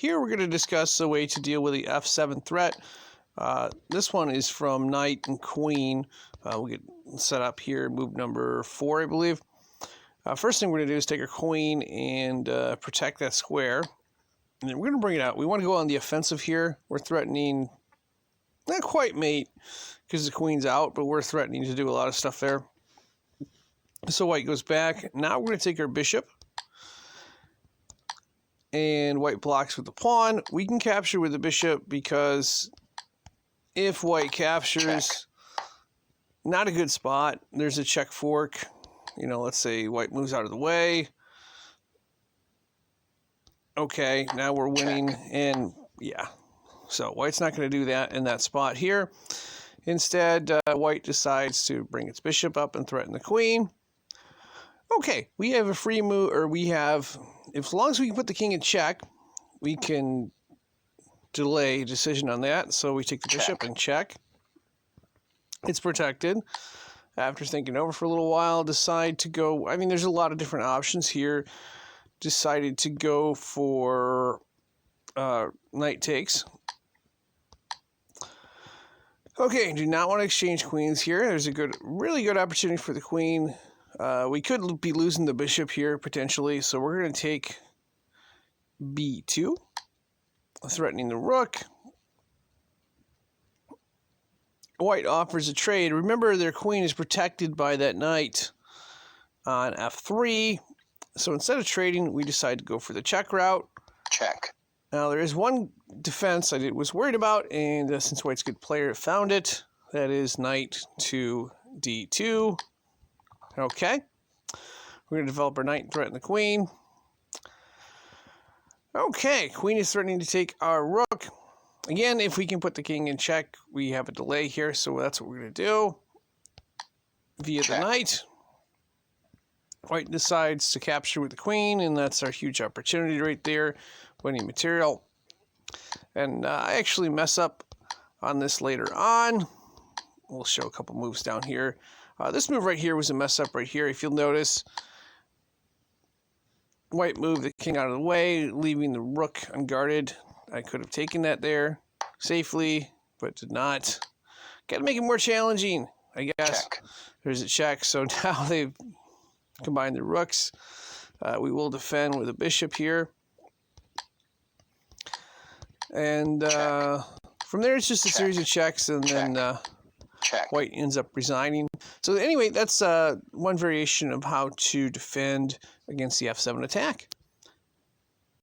Here we're going to discuss a way to deal with the f7 threat. This one is from knight and queen. We'll get set up here, move number 4, I believe. First thing we're going to do is take our queen and protect that square. And then we're going to bring it out. We want to go on the offensive here. We're threatening, not quite mate, because the queen's out, but we're threatening to do a lot of stuff there. So white goes back. Now we're going to take our bishop. And white blocks with the pawn. We can capture with the bishop because if white captures, not a good spot. There's a check fork. You know, let's say white moves out of the way. Okay, now we're winning. And yeah, so white's not going to do that in that spot here. Instead, white decides to bring its bishop up and threaten the queen. Okay, we have a free move, or we have, as long as we can put the king in check, we can delay decision on that. So we take the bishop and check. It's protected. After thinking over for a little while, decide to go, I mean, there's a lot of different options here. Decided to go for knight takes. Okay, do not want to exchange queens here. There's a really good opportunity for the queen. We could be losing the bishop here, potentially, so we're going to take b2, threatening the rook. White offers a trade. Remember, their queen is protected by that knight on f3, so instead of trading, we decide to go for the check route. Check. Now, there is one defense I was worried about, and since white's a good player, found it. That is knight to d2. Okay, we're going to develop our knight and threaten the queen. Okay, queen is threatening to take our rook. Again, if we can put the king in check, we have a delay here, so that's what we're going to do. Via the knight, white decides to capture with the queen, and that's our huge opportunity right there, winning material. And I actually mess up on this later on. We'll show a couple moves down here. This move right here was a mess up right here. If you'll notice, white moved the king out of the way, leaving the rook unguarded. I could have taken that there safely, but did not. Got to make it more challenging, I guess. Check. There's a check, so now they've combined the rooks. We will defend with a bishop here. And from there, it's just a series of checks, and then white ends up resigning. So anyway, that's one variation of how to defend against the f7 attack.